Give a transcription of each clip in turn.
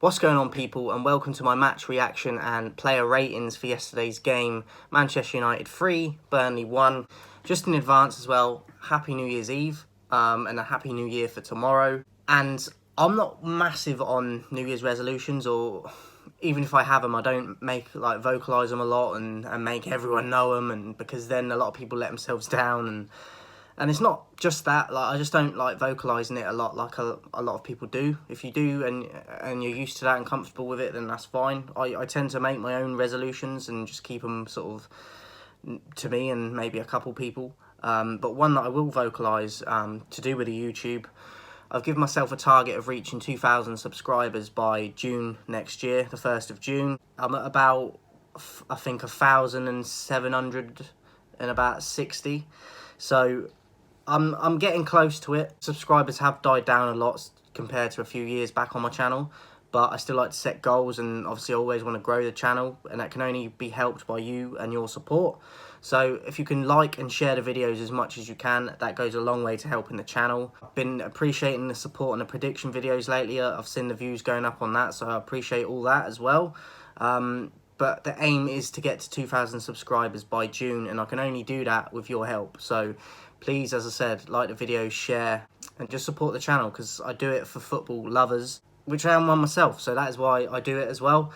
What's going on, people, and welcome to my match reaction and player ratings for yesterday's game. Manchester United 3, Burnley 1. Just in advance as well, Happy New Year's Eve and a Happy New Year for tomorrow. And I'm not massive on New Year's resolutions, or even if I have them, I don't vocalise them a lot and make everyone know them, and because then a lot of people let themselves down. And it's not just that, I just don't like vocalising it a lot like a lot of people do. If you do and you're used to that and comfortable with it, then that's fine. I tend to make my own resolutions and just keep them sort of to me and maybe a couple people. But one that I will vocalise to do with the YouTube, I've given myself a target of reaching 2,000 subscribers by June next year, the 1st of June. I'm at about, I think, 1,700 and about 60. So I'm getting close to it. Subscribers have died down a lot compared to a few years back on my channel, but I still like to set goals, and obviously I always want to grow the channel, and that can only be helped by you and your support. So if you can like and share the videos as much as you can, that goes a long way to helping the channel. I've been appreciating the support on the prediction videos lately. I've seen the views going up on that, so I appreciate all that as well. But the aim is to get to 2,000 subscribers by June, and I can only do that with your help. So please, as I said, like the video, share, and just support the channel, because I do it for football lovers, which I am one myself, so that is why I do it as well.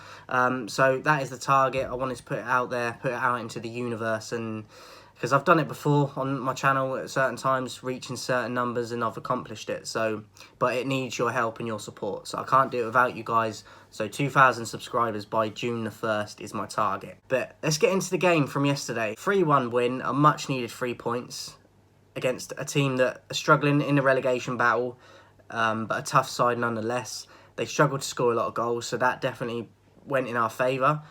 So that is the target. I wanted to put it out there, put it out into the universe, and because I've done it before on my channel at certain times, reaching certain numbers, and I've accomplished it. So, but it needs your help and your support, so I can't do it without you guys. So 2,000 subscribers by June the 1st is my target. But let's get into the game from yesterday. 3-1 win, a much needed 3 points against a team that are struggling in the relegation battle, but a tough side nonetheless. They struggled to score a lot of goals, so that definitely went in our favour.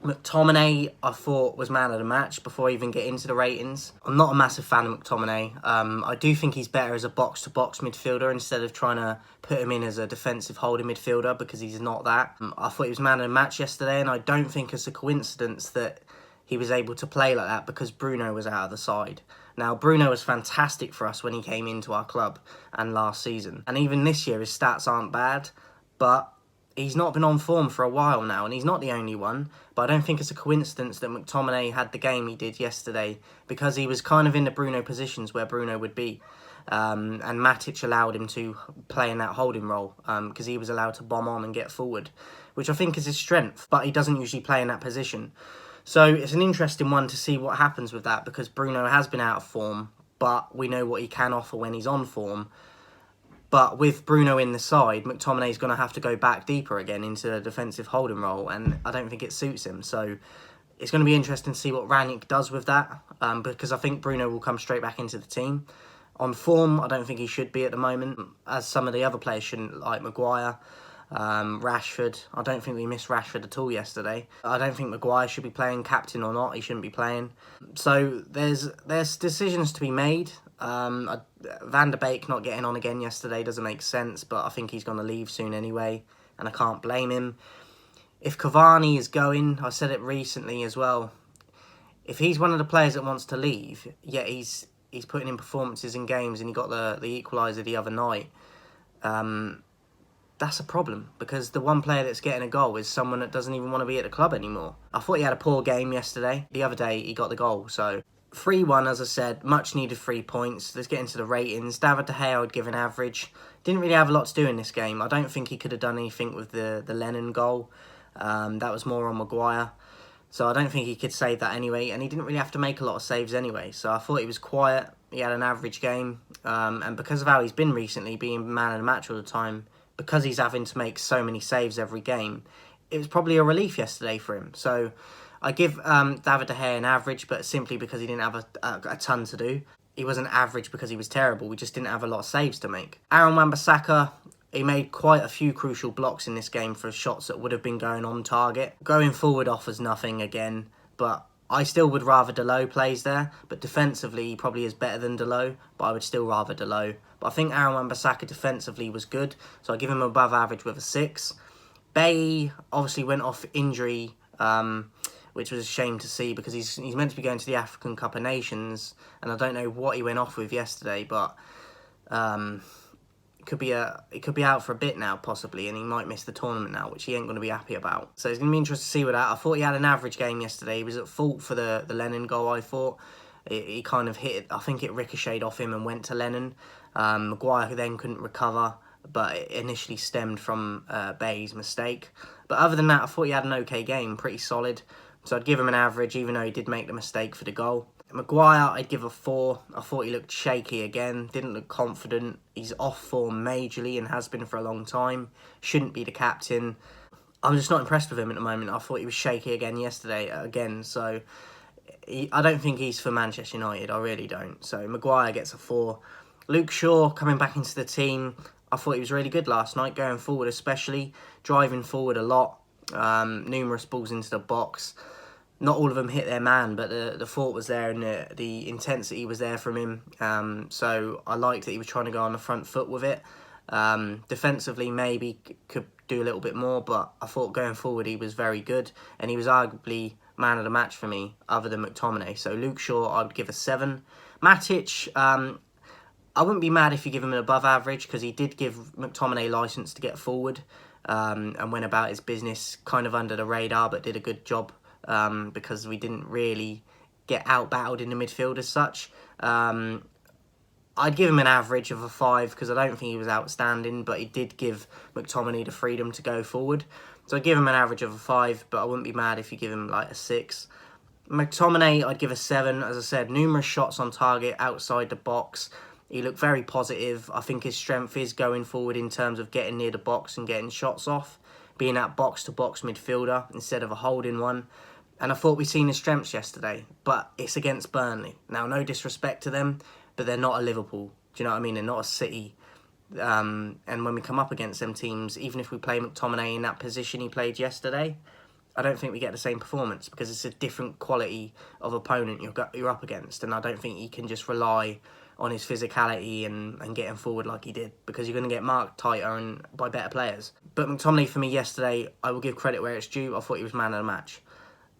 Mctominay, I thought, was man of the match before I even get into the ratings. I'm not a massive fan of Mctominay. I do think he's better as a box-to-box midfielder instead of trying to put him in as a defensive holding midfielder, because he's not that. I thought he was man of the match yesterday, and I don't think it's a coincidence that he was able to play like that because Bruno was out of the side. Now, Bruno was fantastic for us when he came into our club and last season. And even this year, his stats aren't bad, but he's not been on form for a while now, and he's not the only one. But I don't think it's a coincidence that McTominay had the game he did yesterday, because he was kind of in the Bruno positions where Bruno would be. And Matic allowed him to play in that holding role, because he was allowed to bomb on and get forward, which I think is his strength, but he doesn't usually play in that position. So it's an interesting one to see what happens with that, because Bruno has been out of form, but we know what he can offer when he's on form. But with Bruno in the side, McTominay's going to have to go back deeper again into a defensive holding role, and I don't think it suits him. So it's going to be interesting to see what Ranić does with that, because I think Bruno will come straight back into the team. On form, I don't think he should be at the moment, as some of the other players shouldn't, like Maguire. Rashford, I don't think we missed Rashford at all yesterday. I don't think Maguire should be playing, captain or not, he shouldn't be playing. So there's decisions to be made. Van der Beek not getting on again yesterday doesn't make sense, but I think he's going to leave soon anyway, and I can't blame him. If Cavani is going, I said it recently as well, if he's one of the players that wants to leave, yet he's putting in performances in games, and he got the equaliser the other night, that's a problem, because the one player that's getting a goal is someone that doesn't even want to be at the club anymore. I thought he had a poor game yesterday. The other day, he got the goal. So 3-1, as I said, much needed 3 points. Let's get into the ratings. David De Gea I would give an average. Didn't really have a lot to do in this game. I don't think he could have done anything with the Lennon goal. That was more on Maguire. So I don't think he could save that anyway. And he didn't really have to make a lot of saves anyway. So I thought he was quiet. He had an average game. And because of how he's been recently, being man of the match all the time, because he's having to make so many saves every game, it was probably a relief yesterday for him. So I give David De Gea an average, but simply because he didn't have a ton to do. He wasn't average because he was terrible. We just didn't have a lot of saves to make. Aaron Wan-Bissaka, he made quite a few crucial blocks in this game for shots that would have been going on target. Going forward offers nothing again, but I still would rather Dalot plays there, but defensively he probably is better than Dalot, but I would still rather Dalot. But I think Aaron Wan-Bissaka defensively was good, so I give him above average with a 6. Bailly obviously went off injury, which was a shame to see, because he's meant to be going to the African Cup of Nations, and I don't know what he went off with yesterday, but it could be out for a bit now, possibly, and he might miss the tournament now, which he ain't going to be happy about. So it's going to be interesting to see with that. I thought he had an average game yesterday. He was at fault for the Lennon goal, I thought. He kind of hit it. I think it ricocheted off him and went to Lennon. Maguire then couldn't recover, but it initially stemmed from Bay's mistake. But other than that, I thought he had an okay game, pretty solid. So I'd give him an average, even though he did make the mistake for the goal. Maguire, I'd give a 4. I thought he looked shaky again, didn't look confident. He's off form majorly and has been for a long time. Shouldn't be the captain. I'm just not impressed with him at the moment. I thought he was shaky again yesterday, so I don't think he's for Manchester United. I really don't. So Maguire gets a 4. Luke Shaw coming back into the team. I thought he was really good last night, going forward especially, driving forward a lot, numerous balls into the box. Not all of them hit their man, but the thought was there and the intensity was there from him. So I liked that he was trying to go on the front foot with it. Defensively, maybe could do a little bit more, but I thought going forward he was very good. And he was arguably man of the match for me, other than McTominay. So Luke Shaw, I'd give a 7. Matic, I wouldn't be mad if you give him an above average, because he did give McTominay licence to get forward and went about his business kind of under the radar, but did a good job. Because we didn't really get out-battled in the midfield as such. I'd give him an average of a 5, because I don't think he was outstanding, but he did give McTominay the freedom to go forward. So I'd give him an average of a 5, but I wouldn't be mad if you give him like a 6. McTominay, I'd give a 7. As I said, numerous shots on target outside the box. He looked very positive. I think his strength is going forward in terms of getting near the box and getting shots off, being that box-to-box midfielder instead of a holding one. And I thought we'd seen his strengths yesterday, but it's against Burnley. Now, no disrespect to them, but they're not a Liverpool. Do you know what I mean? They're not a City. And when we come up against them teams, even if we play McTominay in that position he played yesterday, I don't think we get the same performance, because it's a different quality of opponent you're up against. And I don't think you can just rely on his physicality and getting forward like he did, because you're going to get marked tighter and by better players. But McTominay, for me yesterday, I will give credit where it's due. I thought he was man of the match.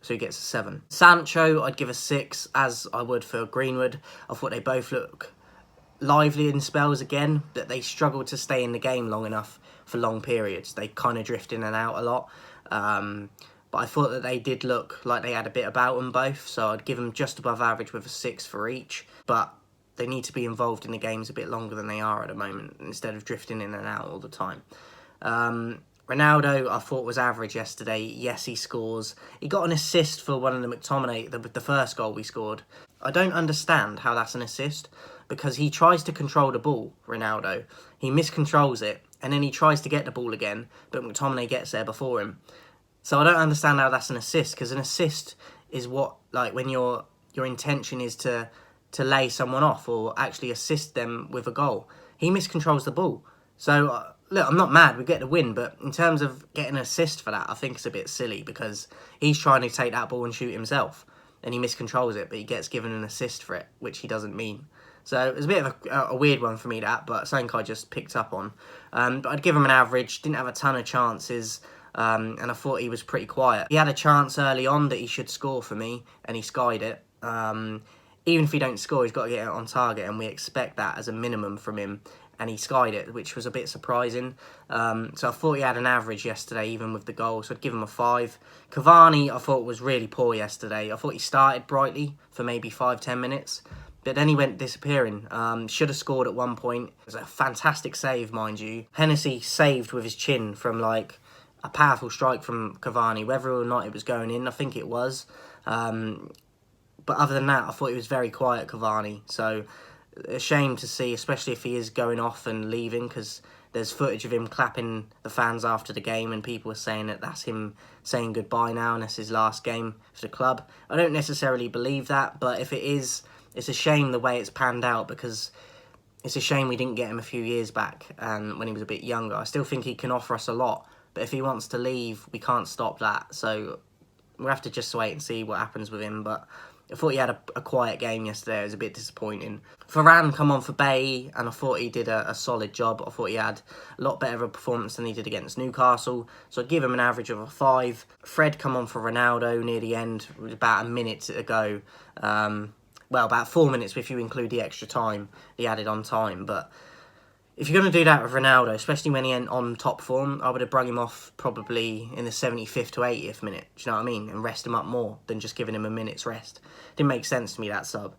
So he gets a 7. Sancho, I'd give a 6, as I would for Greenwood. I thought they both look lively in spells again, but they struggled to stay in the game long enough for long periods. They kind of drift in and out a lot. But I thought that they did look like they had a bit about them both, so I'd give them just above average with a 6 for each. But they need to be involved in the games a bit longer than they are at the moment, instead of drifting in and out all the time. Ronaldo, I thought, was average yesterday. Yes, he scores. He got an assist for one of the McTominay, the first goal we scored. I don't understand how that's an assist, because he tries to control the ball, Ronaldo. He miscontrols it, and then he tries to get the ball again, but McTominay gets there before him. So I don't understand how that's an assist, because an assist is what, like, when your intention is to lay someone off or actually assist them with a goal. He miscontrols the ball. So, look, I'm not mad, we get the win, but in terms of getting an assist for that, I think it's a bit silly, because he's trying to take that ball and shoot himself, and he miscontrols it, but he gets given an assist for it, which he doesn't mean. So it was a bit of a weird one for me, that, but something I just picked up on. But I'd give him an average, didn't have a ton of chances, and I thought he was pretty quiet. He had a chance early on that he should score for me, and he skied it. Even if he don't score, he's got to get it on target, and we expect that as a minimum from him. And he skied it, which was a bit surprising. So I thought he had an average yesterday, even with the goal, so I'd give him a 5. Cavani, I thought, was really poor yesterday. I thought he started brightly for maybe 5-10 minutes, but then he went disappearing. Should have scored at one point. It was a fantastic save, mind you. Hennessy saved with his chin from, like, a powerful strike from Cavani. Whether or not it was going in, I think it was. But other than that, I thought he was very quiet, Cavani. So a shame to see, especially if he is going off and leaving, because there's footage of him clapping the fans after the game, and people are saying that that's him saying goodbye now and that's his last game for the club. I don't necessarily believe that, but if it is, it's a shame the way it's panned out, because it's a shame we didn't get him a few years back and when he was a bit younger. I still think he can offer us a lot, but if he wants to leave, we can't stop that. So we'll have to just wait and see what happens with him, but I thought he had a quiet game yesterday. It was a bit disappointing. Varane come on for Bay, and I thought he did a solid job. I thought he had a lot better of a performance than he did against Newcastle, so I'd give him an average of a 5. Fred come on for Ronaldo near the end, with about a minute to go. Well, about 4 minutes if you include the extra time, the added on time, but if you're going to do that with Ronaldo, especially when he ain't on top form, I would have brung him off probably in the 75th to 80th minute. Do you know what I mean? And rest him up more than just giving him a minute's rest. Didn't make sense to me, that sub.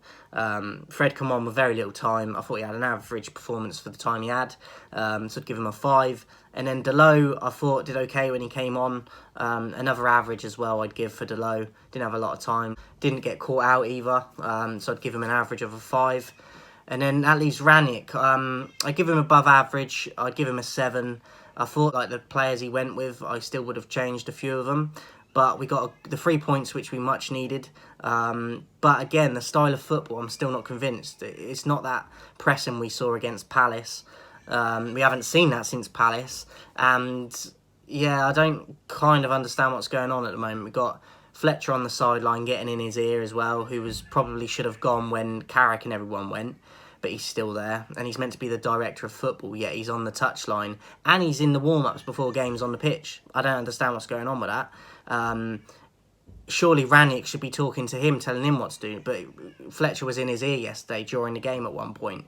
Fred come on with very little time. I thought he had an average performance for the time he had. So I'd give him a 5. And then Delo, I thought did okay when he came on. Another average as well I'd give for Delo. Didn't have a lot of time. Didn't get caught out either. So I'd give him an average of a 5. And then that leaves Ranić. I'd give him above average. I'd give him a 7. I thought like the players he went with, I still would have changed a few of them. But we got the 3 points which we much needed. But again, the style of football, I'm still not convinced. It's not that pressing we saw against Palace. We haven't seen that since Palace. And yeah, I don't kind of understand what's going on at the moment. We've got Fletcher on the sideline getting in his ear as well, who probably should have gone when Carrick and everyone went. But he's still there, and he's meant to be the director of football, yet he's on the touchline, and he's in the warm-ups before games on the pitch. I don't understand what's going on with that. Surely Ranić should be talking to him, telling him what to do, but Fletcher was in his ear yesterday during the game at one point,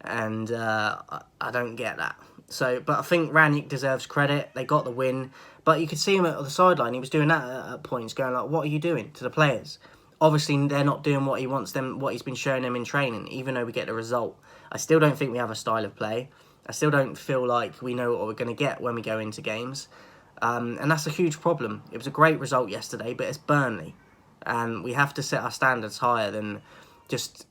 and I don't get that. But I think Ranić deserves credit. They got the win, but you could see him at the sideline. He was doing that at points, going like, "What are you doing to the players?" Obviously, they're not doing what he wants them, what he's been showing them in training, even though we get the result. I still don't think we have a style of play. I still don't feel like we know what we're going to get when we go into games. And that's a huge problem. It was a great result yesterday, but it's Burnley. And we have to set our standards higher than just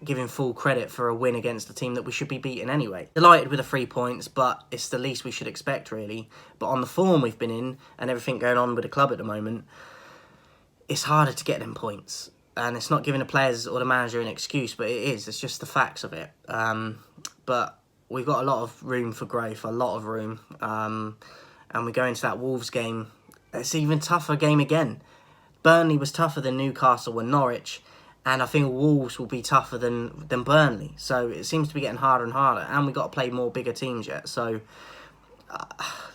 giving full credit for a win against a team that we should be beating anyway. Delighted with the 3 points, but it's the least we should expect, really. But on the form we've been in and everything going on with the club at the moment, it's harder to get them points. And it's not giving the players or the manager an excuse, but it is. It's just the facts of it. But we've got a lot of room for growth, a lot of room. And we go into that Wolves game. It's an even tougher game again. Burnley was tougher than Newcastle and Norwich. And I think Wolves will be tougher than Burnley. So it seems to be getting harder and harder. And we've got to play more bigger teams yet. So,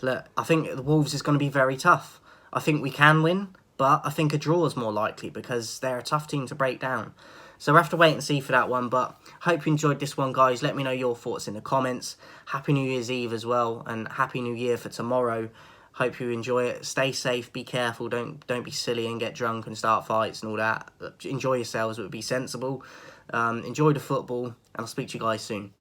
look, I think the Wolves is going to be very tough. I think we can win. But I think a draw is more likely because they're a tough team to break down. So we'll have to wait and see for that one. But hope you enjoyed this one, guys. Let me know your thoughts in the comments. Happy New Year's Eve as well. And Happy New Year for tomorrow. Hope you enjoy it. Stay safe. Be careful. Don't be silly and get drunk and start fights and all that. Enjoy yourselves. But be sensible. Enjoy the football. And I'll speak to you guys soon.